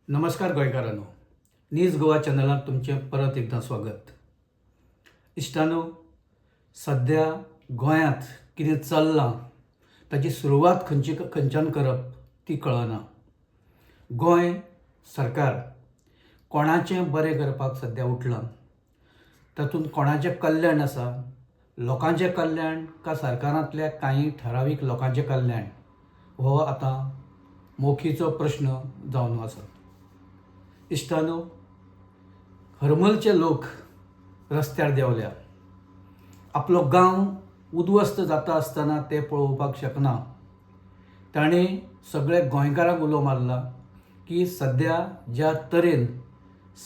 नमस्कार गोंयकारांनो, न्यूज गोवा चॅनलात तुमचे परत एकदा स्वागत. इश्टानो, सध्या गोंयांत कितें चल्लां ताची सुरवात खंयच्यान करप ती कळना. गोंय सरकार कोणाचें बरें करपाक सध्या उठलां. तातूंत कोणाचें कल्याण आसा, लोकांचें कल्याण का सरकारांतल्या कांय ठरावीक लोकांचें कल्याण, हो आतां मोखीचो प्रश्न जावन आसा. इश्टानो, हरमलचे लोक रस्त्यार देंवल्या. आपलो गांव उद्ध्वस्त जाता आसतना ते पळोवपाक शकना. ताणें सगळे गोंयकारांक उलो मारला की सध्या ज्या तरेन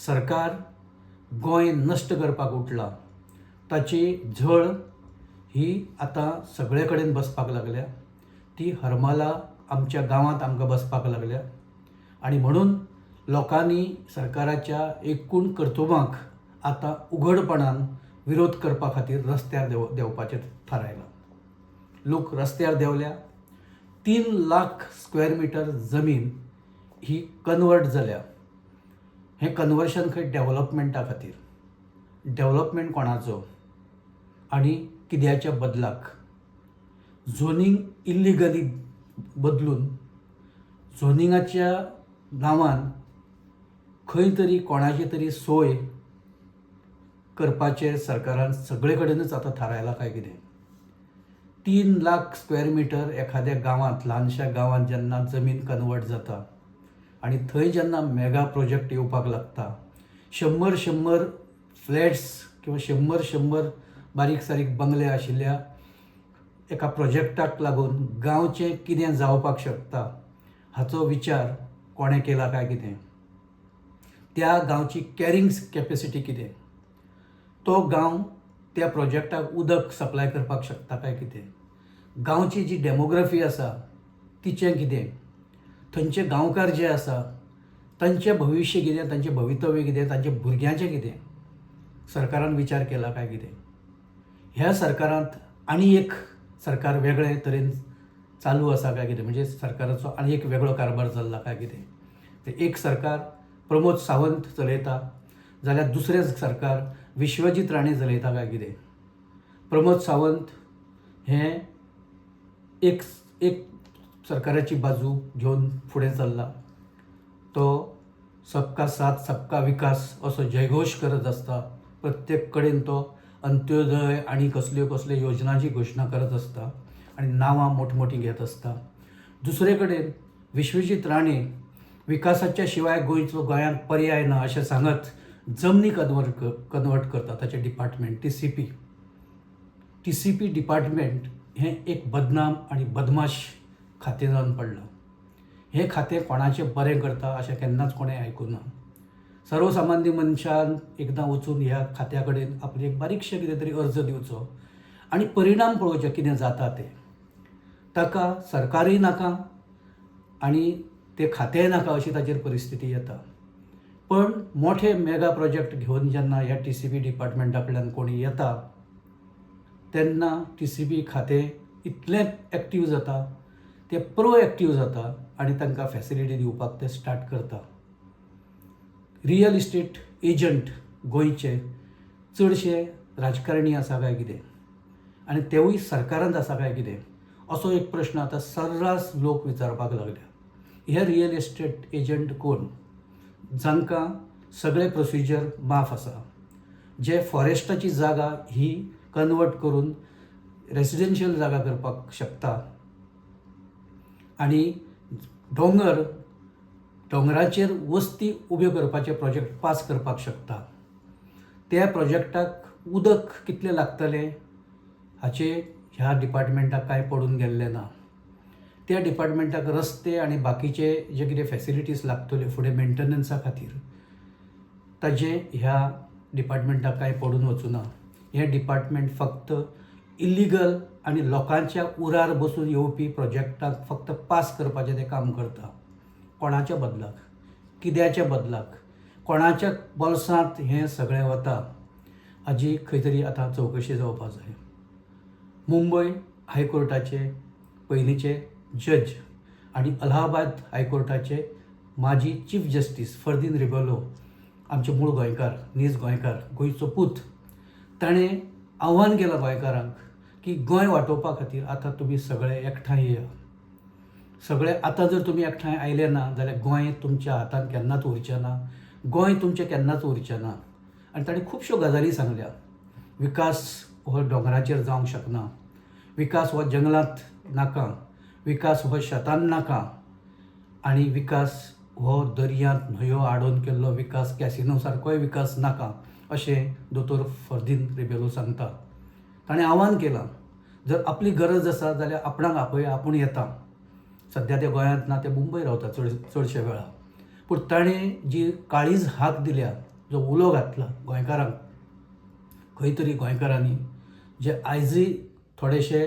सरकार गोंय नश्ट करपाक उठला ताची झळ ही आतां सगळे कडेन बसपाक लागल्या. ती हरमला आमच्या गांवांत आमकां बसपाक लागल्या आनी म्हणून लोकांनी सरकाराच्या एकूण कर्तुबांक आतां उघडपणान विरोध करपा खातीर रस्त्यार देंवपाचें थारायलां. लोक रस्त्यार देंवल्या. 3 लाख स्क्वेअर मिटर जमीन ही कन्वर्ट जाल्या. हें कन्वर्शन खंय डेव्हलपमेंटा खातीर. डेव्हलपमेंट कोणाचो आनी कित्याच्या बदलाक. झोनींग इल्लिगली बदलून झोनिंगाच्या नांवान खंय तरी कोणाची तरी सोय करपाचें सरकारान सगळे कडेनच आतां थारायलां काय कितें. 3 लाख स्क्वेअर मिटर एखाद्या गांवांत, ल्हानशा गांवांत जेन्ना जमीन कन्वर्ट जाता आनी थंय जेन्ना मेगा प्रोजेक्ट येवपाक लागता, 100 फ्लॅट्स किंवा 100 बारीक सारीक बंगले आशिल्ल्या एका प्रोजेक्टाक लागून गांवचें कितें जावपाक शकता हाचो विचार कोणें केला काय कितें. त्या गांवची कॅरिंग कॅपेसिटी कितें. तो गांव त्या प्रोजेक्टाक उदक सप्लाय करपाक शकता काय कितें. गांवची जी डेमोग्राफी आसा तिचें कितें. थंयचे गांवकार जे आसा तांचें भविश्य कितें, तांचें भवितव्य कितें, तांच्या भुरग्यांचें कितें. सरकारान विचार केला काय कितें. ह्या सरकारांत आनी एक सरकार वेगळे तरेन चालू आसा काय कितें. म्हणजे सरकाराचो आनी एक वेगळो कारभार चल्ला काय कितें. ते एक सरकार प्रमोद सावंत चलयता जाल्यार दुसरें सरकार विश्वजीत राणे चलयता काय कितें. प्रमोद सावंत हें एक सरकाराची बाजू घेवन फुडें चल्ला. तो सबका साथ सबका विकास असो जयघोश करत आसता. प्रत्येक कडेन तो अंत्योदय आनी कसल्यो योजनांची घोशणा करत आसता आनी नांवां मोठमोठीं घेत आसता. दुसरे कडेन विश्वजीत राणे विकासाच्या शिवाय गोंयांत पर्याय ना अशें सांगत जमनी कन्वर्ट करता. ताचें डिपार्टमेंट टीसीपी डिपार्टमेंट हें एक बदनाम आनी बदमाश खातें जावन पडलां. हें खातें कोणाचें बरें करता अशें केन्नाच कोणें आयकूं ना. सर्वसामान्य मनशान एकदां वचून ह्या खात्या कडेन आपली एक बारीकशें कितें तरी अर्ज दिवचो आनी परिणाम पळोवचे कितें जाता तें. ताका सरकारूय नाका आनी तें खातेंय नाका अशी ताचेर परिस्थिती येता. पण मोठे मेगा प्रोजेक्ट घेवन जेन्ना ह्या टीसीपी डिपार्टमेंटा कडल्यान कोणी येता तेन्ना टीसीपी खातें इतलें एक्टीव जाता, तें प्रोएक्टीव जाता आनी तांकां फॅसिलिटी दिवपाक ते स्टार्ट करता. रियल इस्टेट एजंट गोंयचे चडशे राजकारणी आसा काय कितें आनी तेवूय सरकारांत आसा काय कितें असो एक प्रश्न आतां सर्रास लोक विचारपाक लागल्या. हे रियल इस्टेट एजंट कोण. जांकां सगळे प्रोसिजर माफ आसा. जे फॉरेस्टाची जागा ही कन्वर्ट करून रेसिडेन्शियल जागा करपाक शकता आनी दोंगराचेर वस्ती उब्यो करपाचे प्रोजेक्ट पास करपाक शकता. त्या प्रोजेक्टाक उदक कितलें लागतलें हाचे ह्या डिपार्टमेंटाक कांय पडून गेल्लें ना. त्या डिपार्टमेंटाक रस्ते आनी बाकीचे जे कितें फॅसिलिटीज लागतल्यो फुडें मेंटेनन्सा खातीर ताजें ह्या डिपार्टमेंटाक कांय पडून वचूना. हें डिपार्टमेंट फक्त इल्लिगल आनी लोकांच्या उरार बसून येवपी प्रोजेक्टाक फक्त पास करपाचें तें काम करता. कोणाच्या बदलाक, कित्याच्या बदलाक, कोणाच्या बोल्सांत हें सगळें वता हाजी खंय तरी आतां चवकशी जावपाक जाय. मुंबय हायकोर्टाचे पयलींचे जज आनी अलाहाबाद हायकोर्टाचे माजी चीफ जस्टीस फर्दिन रिबेलो आमचे मूळ गोंयकार, नीज गोंयकार, गोंयचो पूत, ताणें आव्हान केलां गोंयकारांक की गोंय वांटोवपा खातीर आतां तुमी सगळे एकठांय येया. सगळे आतां जर तुमी एकठांय आयले ना जाल्यार गोंय तुमच्या हातांत केन्नाच उरचें ना, गोंय तुमचें केन्नाच उरचें ना. आनी ताणें खुबश्यो गजाली सांगल्या. विकास हो दोंगराचेर जावंक शकना, विकास हो जंगलांत नाका, विकास हो शेतांत नाका, आनी विकास हो दर्यांत न्हंयो आडोवन केल्लो विकास, कॅसिनो सारकोय विकास नाका, अशें दोतोर फर्दिन रिबेलो सांगता. ताणें आव्हान केलां, जर आपली गरज आसा जाल्यार आपणाक आपया, आपूण येता. सद्या ते गोंयांत ना, ते मुंबय रावता चडशे वेळा. पूण ताणें जी काळीज हाक दिल्या, जो उलो घातला गोंयकारांक, खंय तरी गोंयकारांनी जे आयजूय थोडेशे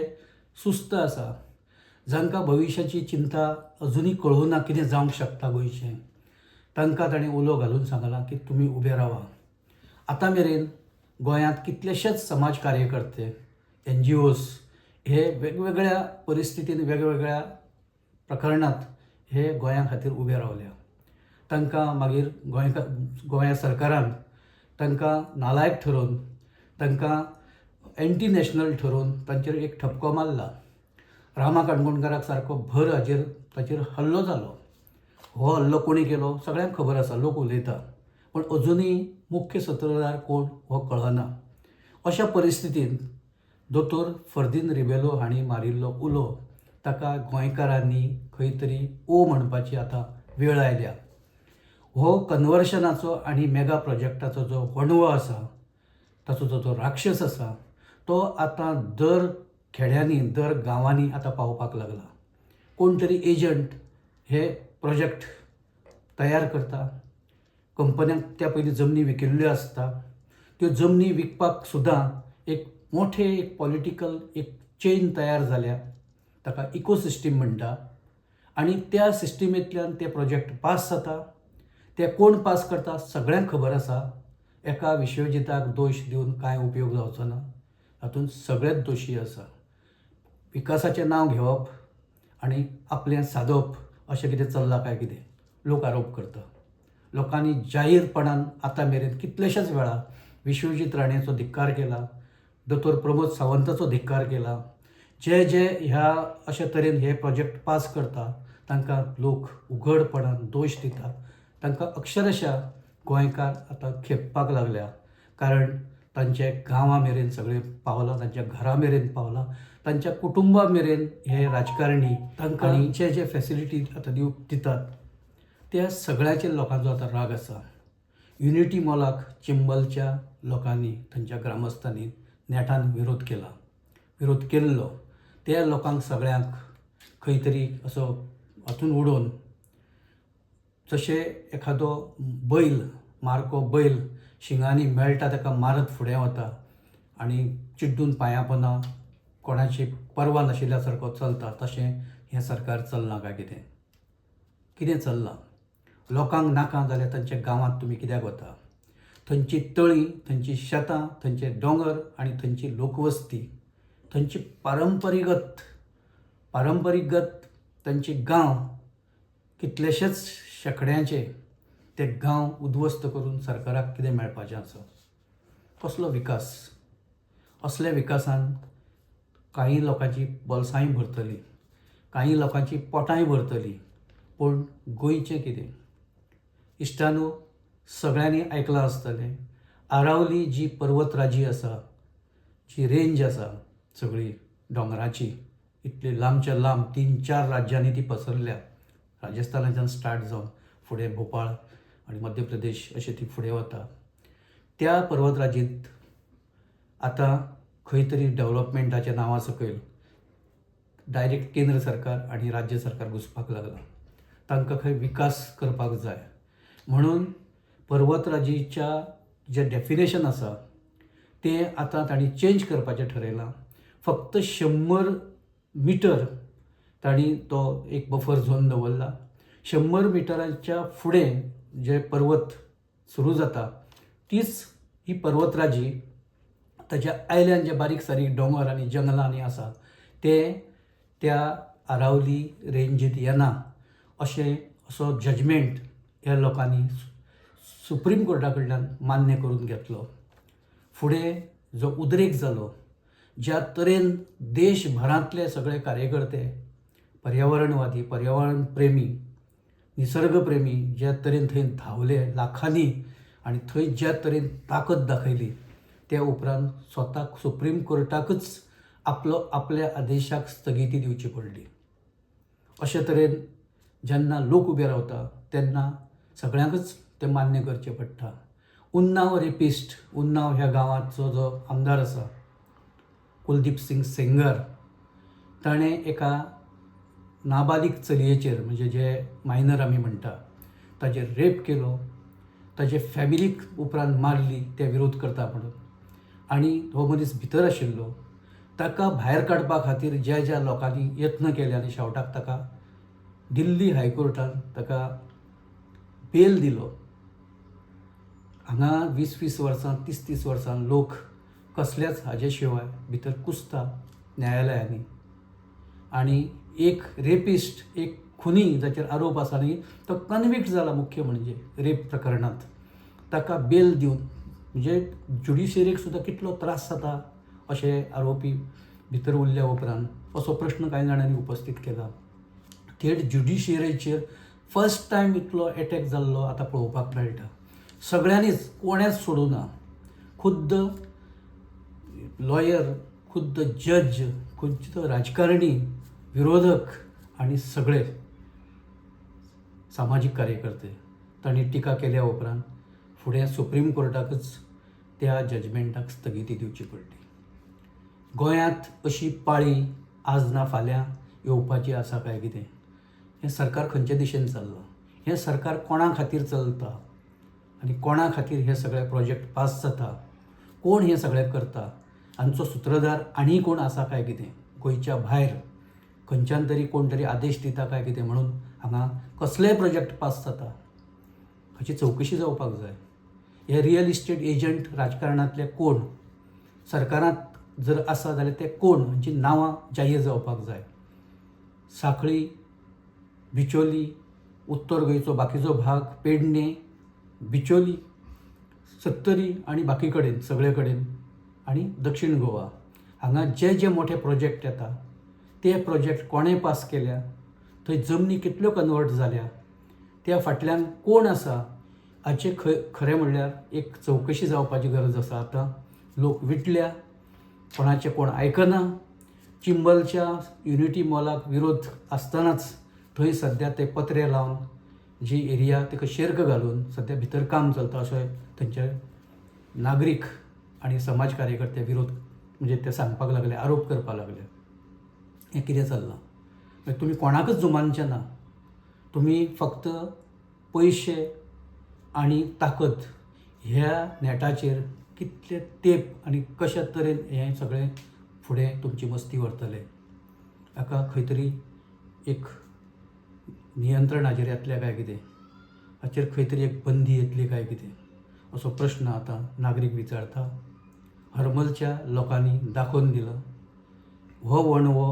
सुस्त आसा, जांकां भविश्याची चिंता अजुनूय कळूना कितें जावंक शकता गोंयचें, तांकां ताणें उलो घालून सांगलां की तुमी उबे रावा. आतां मेरेन गोंयांत कितलेशेच समाज कार्यकर्ते, NGOs हे वेगवेगळ्या परिस्थितीन, वेगवेगळ्या प्रकरणांत हे गोंया खातीर उबे रावल्या. तांकां मागीर गोंया सरकारान तांकां नालायक ठरोवन, तांकां एंटी नॅशनल ठरोवन तांचेर एक ठपको मारला. रामा कणकोणकाराक सारको भर ताचेर हल्लो जालो. हो हल्लो कोणी केलो सगळ्यांक खबर आसा, लोक उलयता, पण अजुनूय मुख्य सूत्रधार कोण हो कळना. अशा परिस्थितींत दोतोर फर्दिन रिबेलो हांणी मारिल्लो उलो ताका गोंयकारांनी खंय तरी ओ म्हणपाची आतां वेळ आयल्या. हो कन्वर्शनाचो आनी मेगा प्रोजेक्टाचो जो वणवो आसा, ताचो जो राक्षस आसा, तो आतां दर खेड्यांनी, दर गांवांनी आतां पावपाक लागला. कोण तरी एजंट हे प्रोजेक्ट तयार करता, कंपन्यांक त्या पयलीं जमनी विकिल्ल्यो आसता, त्यो जमनी विकपाक सुद्दां एक पॉलिटिकल चेन तयार जाल्या, ताका इकोसिस्टीम म्हणटा. आनी त्या सिस्टमींतल्यान ते प्रोजेक्ट पास जाता. ते कोण पास करता सगळ्यांक खबर आसा. एका विश्वजिताक दोश दिवन कांय उपयोग जावचो ना, हातूंत सगळेच दोशी आसा. विकासाचें नांव घेवप आनी आपलें सादप अशें कितें चल्लां काय कितें लोक आरोप करता. लोकांनी जाहीरपणान आतां मेरेन कितलेशेच वेळा विश्वजीत राणेचो धिक्कार केला, दोतोर प्रमोद सावंताचो धिक्कार केला. जे ह्या अशे तरेन हे प्रोजेक्ट पास करता तांकां लोक उघडपणान दोश दिता. तांकां अक्षरशा गोंयकार आतां खेपपाक लागल्या, कारण तांचे गांवां मेरेन सगळें पावलां, तांच्या घरा मेरेन पावलां, तांच्या कुटुंबा मेरेन हे राजकारणी तांकां जे फॅसिलिटी आतां दितात त्या सगळ्याचेर लोकांचो आतां राग आसा. युनिटी मॉलाक चिंबलच्या लोकांनी, तांच्या ग्रामस्थांनी नेटान विरोध केल्लो. त्या लोकांक सगळ्यांक खंय तरी असो हातून उडोवन, जशें एखादो बैल, मारको बैल शिंगांनी मेळटा ताका मारत फुडें वता आनी चिड्डून पांयां पोंदा कोणाची पर्वा नाशिल्ल्या सारको चलता, तशें हें सरकार चल्लां काय कितें चल्लां. लोकांक नाका जाल्यार तांच्या गांवांत तुमी कित्याक वता. थंयची तळी, थंयची शेतां, थंयचे दोंगर आनी थंयची लोकवस्ती, थंयची पारंपरीकगत तांचे गांव, कितलेशेच शेकड्यांचे ते गांव उद्ध्वस्त करून सरकाराक कितें मेळपाचें आसा. कसलो विकास. असल्या विकासान कांय लोकांची बोल्सांय भरतली, कांय लोकांची पोटांय भरतली, पूण गोंयचें कितें. इश्टानू, सगळ्यांनी आयकलां आसतलें, आरावली जी पर्वतराजी आसा, जी रेंज आसा सगळी दोंगराची, इतली लांबच्या लांब 3-4 राज्यांनी ती पसरल्या. राजस्थानाच्यान स्टार्ट जावन फुडें भोपाळ आनी मध्य प्रदेश अशें ती फुडें वता. त्या पर्वतराजींत आतां खंय तरी डेव्हलपमेंटाच्या नांवा सकयल डायरेक्ट केंद्र सरकार आनी राज्य सरकार घुसपाक लागला. तांकां खंय विकास करपाक जाय म्हणून पर्वतराजीच्या जें डेफिनेशन आसा तें आतां तांणी चेंज करपाचें ठरयलां. फक्त 100 मिटर तांणी तो एक बफर झोन दवरला. 100 मिटराच्या फुडें जे पर्वत सुरू जाता तीच ही पर्वतराजी ताच्या आयल्यान जे बारीक सारीक दोंगर आनी जंगलांनी आसा ते त्या आरावली रेंजींत येना अशें असो जजमेंट ह्या लोकांनी सुप्रीम कोर्टा कडल्यान मान्य करून घेतलो. फुडें जो उद्रेक जालो, ज्या तरेन देशभरांतले सगळे कार्यकर्ते, पर्यावरणवादी, पर्यावरण प्रेमी, निसर्ग प्रेमी ज्या तरेन थंय धांवले लाखांनी आनी थंय ज्या तरेन ताकद दाखयली, त्या उपरांत स्वताक सुप्रीम कोर्टाकच आपल्या आदेशाक स्थगिती दिवची पडली. अशे तरेन जेन्ना लोक उबे रावता तेन्ना सगळ्यांकच ते मान्य करचें पडटा. उन्नाव रेपिस्ट, उन्नाव ह्या गांवाचो जो आमदार आसा कुलदीप सिंग सेंगर, ताणें एका नाबालीग चलयेचेर, म्हणजे जे मायनर आमी म्हणटा, ताचेर रेप केलो. ताचे फॅमिलीक उपरांत मारली ते विरोध करता म्हणून. आनी हो मनीस भितर आशिल्लो. ताका भायर काडपा खातीर ज्या ज्या लोकांनी यत्न केले आनी शेवटाक ताका दिल्ली हायकोर्टान ताका बेल दिलो. हांगा 20-20 वर्सां, 30-30 वर्सां लोक कसल्याच हाजे शिवाय भितर कुसता न्यायालयांनी. आनी एक रेपिस्ट, एक खुनी जाचेर आरोप आसा न्ही, तो कन्विक्ट जाला. मुख्य म्हणजे रेप प्रकरणांत ताका बेल दिवन, म्हणजे ज्युडिशियरीक सुद्दां कितलो त्रास जाता अशे आरोपी भितर उरल्या उपरांत असो प्रश्न कांय जाणांनी उपस्थित केला. थेट ज्युडिशियरीचेर फर्स्ट टायम इतलो एटॅक जाल्लो आतां पळोवपाक मेळटा. सगळ्यांनीच, कोणेच सोडूं ना. खुद्द लॉयर, खुद्द जज, खुद्द राजकारणी, विरोधक आनी सगळे सामाजीक कार्यकर्ते तांणी टिका केल्या उपरांत फुडें सुप्रीम कोर्टाकच त्या जजमेंटाक स्थगिती दिवची पडली. गोंयांत अशी पाळी आज ना फाल्यां येवपाची आसा काय कितें? हें सरकार खंयचे दिशेन चल्लां? हें सरकार कोणा खातीर चलता आनी कोणा खातीर हे सगळे प्रोजेक्ट पास जाता? कोण हें सगळें करता? हांचो सूत्रधार आनी कोण आसा काय कितें? गोंयच्या भायर खंयच्यान तरी कोण तरी आदेश दिता काय कितें म्हणून हांगा कसलेय प्रोजेक्ट पास जाता? हाची चवकशी जावपाक जाय. हे रियल इस्टेट एजंट राजकारणांतले कोण? सरकारांत जर आसा जाल्यार ते कोण? हांची नांवां जाहीर जावपाक जाय. सांखळी, बिचोली, उत्तर गोंयचो बाकीचो भाग, पेडणे, बिचोली, सत्तरी आनी बाकी कडेन, सगळे कडेन, आनी दक्षिण गोवा हांगा जे जे मोठे प्रोजेक्ट येता ते प्रोजेक्ट कोणें पास केल्या, थंय जमनी कितल्यो कन्वर्ट जाल्या, त्या फाटल्यान कोण आसा हाचे खरें म्हणल्यार एक चवकशी जावपाची गरज आसा. आतां लोक विटल्या, कोणाचें कोण आयकना. चिंबलच्या युनिटी मॉलाक विरोध आसतनाच थंय सद्या ते पत्रे लावन जी एरिया ताका शेर्क घालून सद्या भितर काम चलता अशें थंयचे नागरीक आनी समाज कार्यकर्ते विरोध, म्हणजे ते सांगपाक लागले, आरोप करपाक लागले. हें कितें चल्लां? तुमी कोणाकच जुमानचे ना. तुमी फक्त पयशे आनी ताकद ह्या नेटाचेर कितले तेंप आनी कशा तरेन हें सगळें फुडें तुमची मस्ती व्हरतले, हाका खंय तरी एक नियंत्रण हाचेर येतलें काय कितें? हाचेर खंय तरी एक बंदी येतली काय कितें? असो प्रश्न आतां नागरीक विचारता. हरमलच्या लोकांनी दाखोवन दिलो. हो वणवो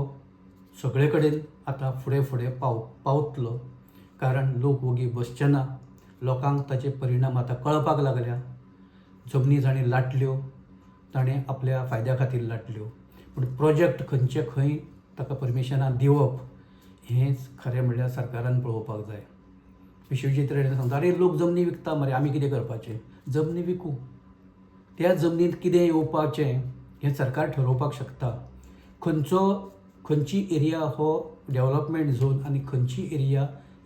सगळे कडेन आतां फुडें फुडें पावतलो, कारण लोक वोगी बसचे ना. लोकांक ताचे परिणाम आतां कळपाक लागल्या. जमनी तांणी लाटल्यो, ताणें आपल्या फायद्या खातीर लाटल्यो, पूण प्रोजेक्ट खंयचे खंय ताका परमिशनां दिवप हेंच खरें म्हणल्यार सरकारान पळोवपाक जाय. विश्वजीत रेड्डी सांगता, अरे लोक जमनी विकता मरे, आमी कितें करपाचें? जमनी विकूं. त्या जमनींत कितें येवपाचें हें सरकार ठरोवपाक शकता. खंयची एरिया हो डेव्हलपमेंट झोन आनी खंयची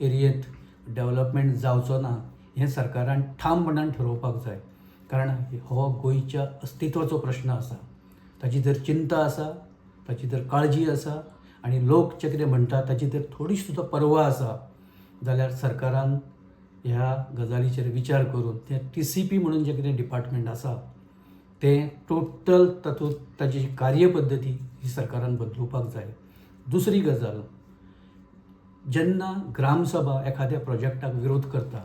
एरियेंत डेव्हलपमेंट जावचो ना हें सरकारान ठामपणान ठरोवपाक जाय. कारण हो गोंयच्या अस्तित्वाचो प्रश्न आसा. ताची जर चिंता आसा, ताची जर काळजी आसा आनी लोक जे कितें म्हणटा ताची जर थोडी सुद्दां पर्वा आसा जाल्यार सरकारान ह्या गजालीचेर विचार करून तें TCP म्हणून जें कितें डिपार्टमेंट आसा तें टोटल तातूंत ताची कार्यपद्दती ही सरकारान बदलुपाक जाय. दुसरी गजाल, जेन्ना ग्रामसभा एखाद्या प्रोजेक्टाक विरोध करता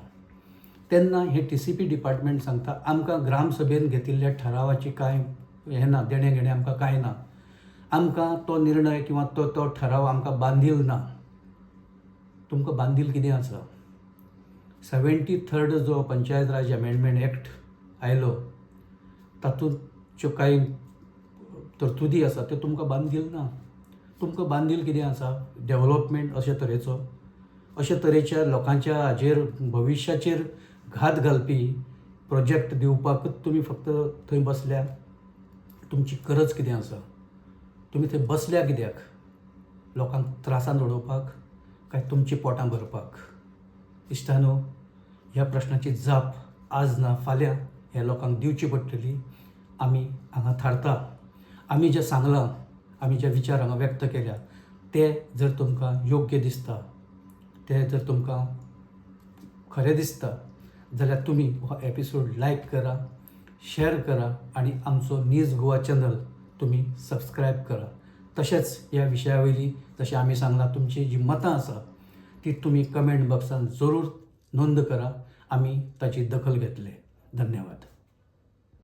तेन्ना हे TCP डिपार्टमेंट सांगता, आमकां ग्रामसभेन घेतिल्ल्या ठरावाची कांय हें ना, देणें घेणें आमकां कांय ना. आमकां तो निर्णय किंवा तो ठराव आमकां बांदील ना. तुमकां बांदील कितें आसा? 73rd जो पंचायत राज अमेंडमेंट एक्ट आयलो तातूंत ज्यो कांय तरतुदी आसा त्यो तुमकां बांदील ना. तुमकां बांदील कितें आसा? डेव्हलपमेंट अशे तरेच्या लोकांच्या हाजेर भविश्याचेर घात घालपी प्रोजेक्ट दिवपाकूच तुमी फक्त थंय बसल्या. तुमची गरज कितें आसा? तुमी थंय बसल्या कित्याक? लोकांक त्रासान उडोवपाक काय तुमची पोटां भरपाक? इश्टानो, ह्या प्रश्नाची जाप आज ना फाल्यां ह्या लोकांक दिवची पडटली. आमी हांगा थारता. आमी जें सांगलां, आमी जे विचार हांगा व्यक्त केल्या ते जर तुमकां योग्य दिसता, ते जर तुमकां खरें दिसता जाल्यार तुमी हो एपिसोड लायक करा, शेअर करा आणि आमचो न्यूज गोवा चॅनल तुमी सबस्क्रायब करा. तशेंच ह्या विशया वयली जशें आमी सांगलां तुमची जी मतां आसा ती तुमी कमेंट बॉक्सान जरूर नोंद करा. आमी ताची दखल घेतले. धन्यवाद.